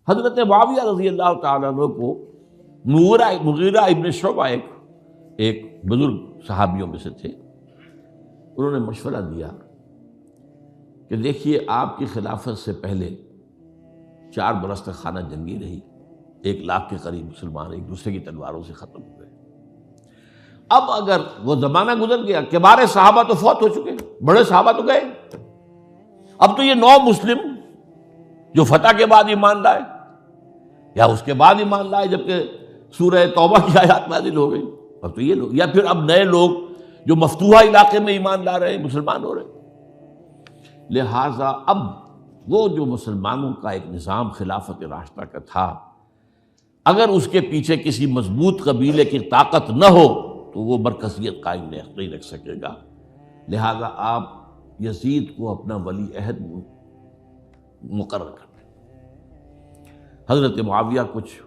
حضرت معاویہ رضی اللہ تعالیٰ عنہ کو مغیرہ ابن شعبہ ایک بزرگ صحابیوں میں سے تھے، انہوں نے مشورہ دیا کہ دیکھیے آپ کی خلافت سے پہلے 4 برس تک خانہ جنگی رہی، 1 لاکھ کے قریب مسلمان ایک دوسرے کی تلواروں سے ختم ہو گئے۔ اب اگر وہ زمانہ گزر گیا، کبار صحابہ تو فوت ہو چکے، بڑے صحابہ تو گئے، اب تو یہ 9 مسلم جو فتح کے بعد ایمان لائے یا اس کے بعد ایمان لائے جبکہ سورہ توبہ کی آیات نازل ہو گئی، اب تو یہ لوگ، یا پھر اب نئے لوگ جو مفتوحہ علاقے میں ایمان لا رہے ہیں، مسلمان ہو رہے ہیں۔ لہٰذا اب وہ جو مسلمانوں کا ایک نظام خلافت راشدہ کا تھا، اگر اس کے پیچھے کسی مضبوط قبیلے کی طاقت نہ ہو تو وہ مرکزیت قائم نہیں رکھ سکے گا، لہٰذا آپ یزید کو اپنا ولی عہد مقرر کر دیں۔ حضرت معاویہ کچھ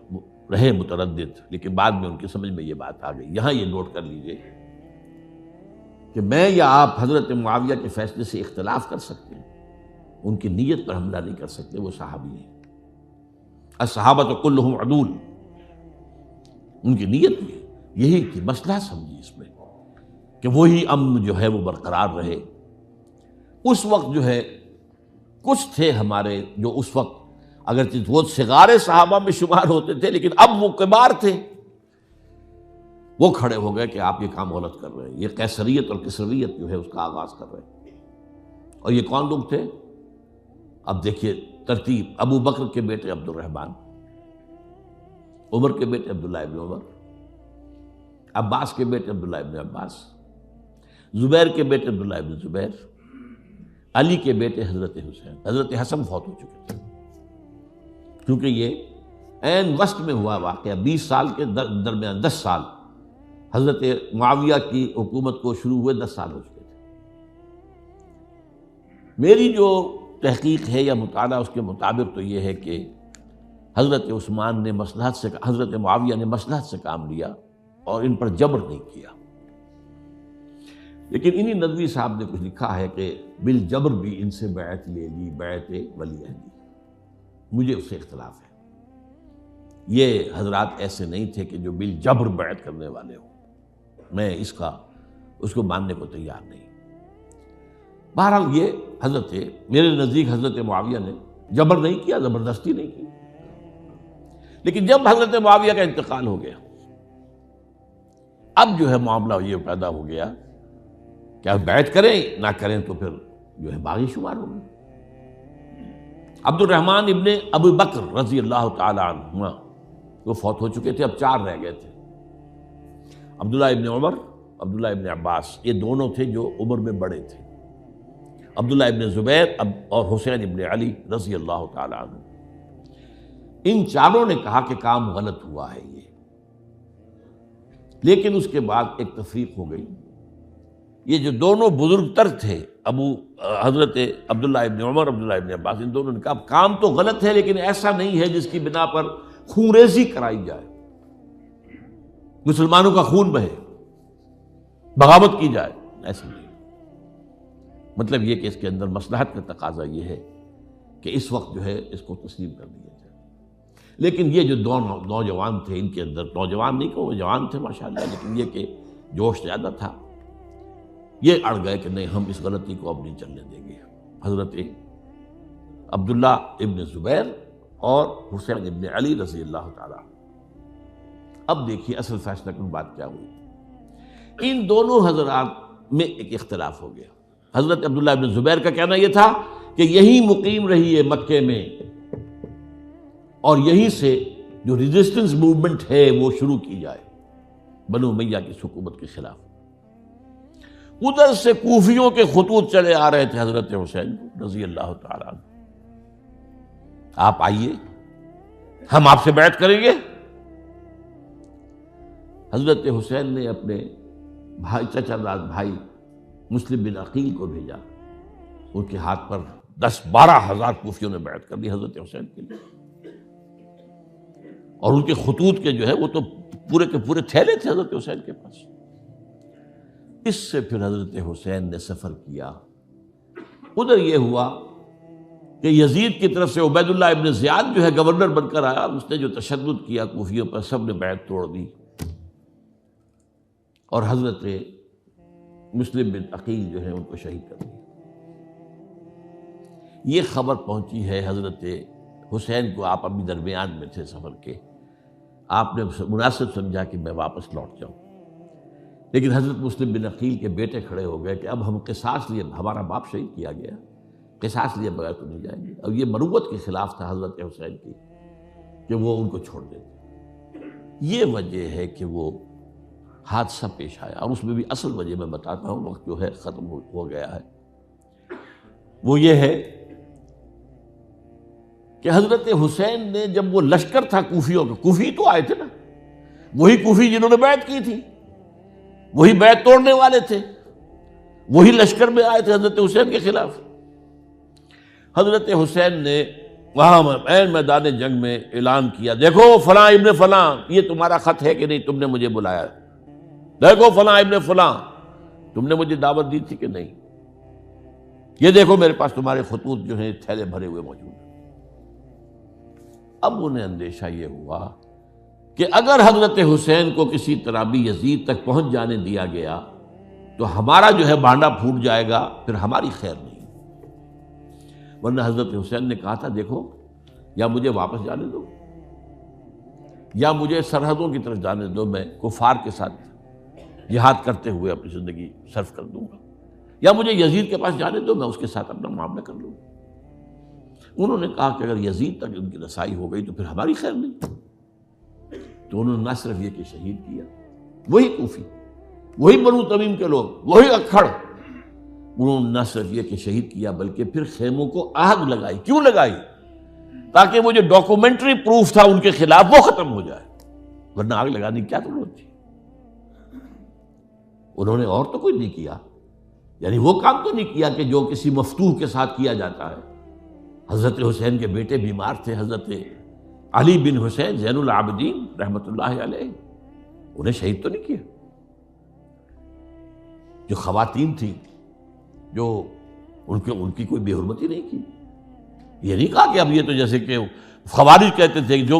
رہے متردد، لیکن بعد میں ان کی سمجھ میں یہ بات آ گئی۔ یہاں یہ نوٹ کر لیجئے کہ میں یا آپ حضرت معاویہ کے فیصلے سے اختلاف کر سکتے ہیں، ان کی نیت پر حملہ نہیں کر سکتے، وہ صحابی ہیں۔ الصحابۃ کلھم عدول، ان کی نیت بھی یہی تھی، مسئلہ سمجھی اس میں کہ وہی امن جو ہے وہ برقرار رہے۔ اس وقت جو ہے کچھ تھے ہمارے جو اس وقت اگرچہ وہ صغار صحابہ میں شمار ہوتے تھے، لیکن اب وہ کبار تھے، وہ کھڑے ہو گئے کہ آپ یہ کام غلط کر رہے ہیں، یہ قیصریت اور کسرویت جو ہے اس کا آغاز کر رہے ہیں۔ اور یہ کون لوگ تھے؟ اب دیکھیے ترتیب: ابو بکر کے بیٹے عبد الرحمن، عمر کے بیٹے عبداللہ ابن عمر، عباس کے بیٹے عبداللہ ابن عباس، زبیر کے بیٹے عبداللہ ابن زبیر، علی کے بیٹے حضرت حسین۔ حضرت حسن فوت ہو چکے تھے کیونکہ یہ عین وسط میں ہوا واقعہ، 20 سال کے درمیان 10 سال حضرت معاویہ کی حکومت کو شروع ہوئے 10 سال ہو چکے تھے۔ میری جو تحقیق ہے یا مطالعہ اس کے مطابق تو یہ ہے کہ حضرت عثمان نے مصلحت سے، حضرت معاویہ نے مصلحت سے کام لیا اور ان پر جبر نہیں کیا، لیکن انہی ندوی صاحب نے کچھ لکھا ہے کہ بالجبر بھی ان سے بیعت لے لی، بیعت ولی عہدی۔ مجھے اس سے اختلاف ہے، یہ حضرات ایسے نہیں تھے کہ جو بالجبر بیعت کرنے والے ہوں، میں اس کو ماننے کو تیار نہیں۔ بہرحال یہ حضرت، میرے نزدیک حضرت معاویہ نے جبر نہیں کیا، زبردستی نہیں کی، لیکن جب حضرت معاویہ کا انتقال ہو گیا، اب جو ہے معاملہ یہ پیدا ہو گیا کہ اب بیعت کریں نہ کریں تو پھر جو ہے باغی شمار ہو گئے۔ عبد الرحمن ابن ابو بکر رضی اللہ تعالی عنہما وہ فوت ہو چکے تھے، اب 4 رہ گئے تھے، عبداللہ ابن عمر، عبداللہ ابن عباس، یہ دونوں تھے جو عمر میں بڑے تھے، عبداللہ ابن زبیر اور حسین ابن علی رضی اللہ تعالی عنہ۔ ان چاروں نے کہا کہ کام غلط ہوا ہے یہ، لیکن اس کے بعد ایک تفریق ہو گئی۔ یہ جو دونوں بزرگ تر تھے، حضرت عبداللہ ابن عمر، عبداللہ ابن عباس، ان دونوں نے کہا کام تو غلط ہے لیکن ایسا نہیں ہے جس کی بنا پر خونریزی کرائی جائے، مسلمانوں کا خون بہے، بغاوت کی جائے، ایسا نہیں۔ مطلب یہ کہ اس کے اندر مصلحت کا تقاضا یہ ہے کہ اس وقت جو ہے اس کو تسلیم کر دیا جائے۔ لیکن یہ جو دو نوجوان تھے، ان کے اندر، نوجوان نہیں کہ وہ جوان تھے ماشاءاللہ، لیکن یہ کہ جوش زیادہ تھا، یہ اڑ گئے کہ نہیں، ہم اس غلطی کو اب نہیں چلنے دیں گے۔ حضرت عبداللہ ابن زبیر اور حسین ابن علی رضی اللہ تعالیٰ۔ اب دیکھیے اصل فیصلہ کن بات کیا ہوئی، ان دونوں حضرات میں ایک اختلاف ہو گیا۔ حضرت عبداللہ ابن زبیر کا کہنا یہ تھا کہ یہی مقیم رہی ہے مکے میں، اور یہیں سے جو ریزسٹنس موومنٹ ہے وہ شروع کی جائے بنو امیہ کی حکومت کے خلاف۔ ادھر سے کوفیوں کے خطوط چلے آ رہے تھے حضرت حسین رضی اللہ تعالیٰ عنہ، آپ آئیے، ہم آپ سے بیعت کریں گے۔ حضرت حسین نے اپنے بھائی، چچا داد بھائی مسلم بن عقیل کو بھیجا، ان کے ہاتھ پر 10-12 ہزار کوفیوں نے بیعت کر دی حضرت حسین کے لیے، اور ان کے خطوط کے جو ہے وہ تو پورے کے پورے تھیلے تھے حضرت حسین کے پاس۔ اس سے پھر حضرت حسین نے سفر کیا۔ ادھر یہ ہوا کہ یزید کی طرف سے عبید اللہ ابن زیاد جو ہے گورنر بن کر آیا، اس نے جو تشدد کیا کوفیوں پر، سب نے بیعت توڑ دی، اور حضرت مسلم بن عقیل جو ہے ان کو شہید کر دیا۔ یہ خبر پہنچی ہے حضرت حسین کو، آپ ابھی درمیان میں تھے سفر کے، آپ نے مناسب سمجھا کہ میں واپس لوٹ جاؤں، لیکن حضرت مسلم بن عقیل کے بیٹے کھڑے ہو گئے کہ اب ہم قصاص لیے، ہمارا باپ شہید کیا گیا، قصاص لیے بغیر تو نہیں جائیں گے۔ اور یہ مروت کے خلاف تھا حضرت حسین کی کہ وہ ان کو چھوڑ دیتے۔ یہ وجہ ہے کہ وہ حادثہ پیش آیا، اور اس میں بھی اصل وجہ میں بتاتا ہوں، وقت جو ہے ختم ہو گیا ہے۔ وہ یہ ہے کہ حضرت حسین نے جب وہ لشکر تھا کوفیوں کا، کوفی تو آئے تھے نا، وہی کوفی جنہوں نے بیعت کی تھی، وہی بیعت توڑنے والے تھے، وہی لشکر میں آئے تھے حضرت حسین کے خلاف۔ حضرت حسین نے وہاں عین میدان جنگ میں اعلان کیا، دیکھو فلاں ابن فلاں، یہ تمہارا خط ہے کہ نہیں، تم نے مجھے بلایا، دیکھو فلاں ابن فلاں، تم نے مجھے دعوت دی تھی کہ نہیں، یہ دیکھو میرے پاس تمہارے خطوط جو ہیں تھیلے بھرے ہوئے موجود ہیں۔ اب انہیں اندیشہ یہ ہوا کہ اگر حضرت حسین کو کسی طرح بھی یزید تک پہنچ جانے دیا گیا تو ہمارا جو ہے بانڈا پھوٹ جائے گا، پھر ہماری خیر نہیں۔ ورنہ حضرت حسین نے کہا تھا، دیکھو یا مجھے واپس جانے دو، یا مجھے سرحدوں کی طرف جانے دو، میں کفار کے ساتھ جہاد کرتے ہوئے اپنی زندگی صرف کر دوں گا، یا مجھے یزید کے پاس جانے دو، میں اس کے ساتھ اپنا معاملہ کر لوں گا۔ انہوں نے کہا کہ اگر یزید تک ان کی رسائی ہو گئی تو پھر ہماری خیر نہیں۔ تو انہوں نے نہ صرف یہ کہ شہید کیا، وہی کوفی، وہی بنو تمیم کے لوگ، وہی اکھڑ، انہوں نے نہ صرف یہ کہ شہید کیا بلکہ پھر خیموں کو آگ لگائی۔ کیوں لگائی؟ تاکہ وہ جو ڈاکومنٹری پروف تھا ان کے خلاف وہ ختم ہو جائے، ورنہ آگ لگانے کی کیا ضرورت تھی؟ انہوں نے اور تو کوئی نہیں کیا، یعنی وہ کام تو نہیں کیا کہ جو کسی مفتوح کے ساتھ کیا جاتا ہے۔ حضرت حسین کے بیٹے بیمار تھے، حضرت علی بن حسین زین العابدین رحمۃ اللہ علیہ، انہیں شہید تو نہیں کیا۔ جو خواتین تھیں، جو ان کی کوئی بے حرمتی نہیں کی۔ یہ نہیں کہا کہ اب یہ تو جیسے کہ خوارج کہتے تھے کہ جو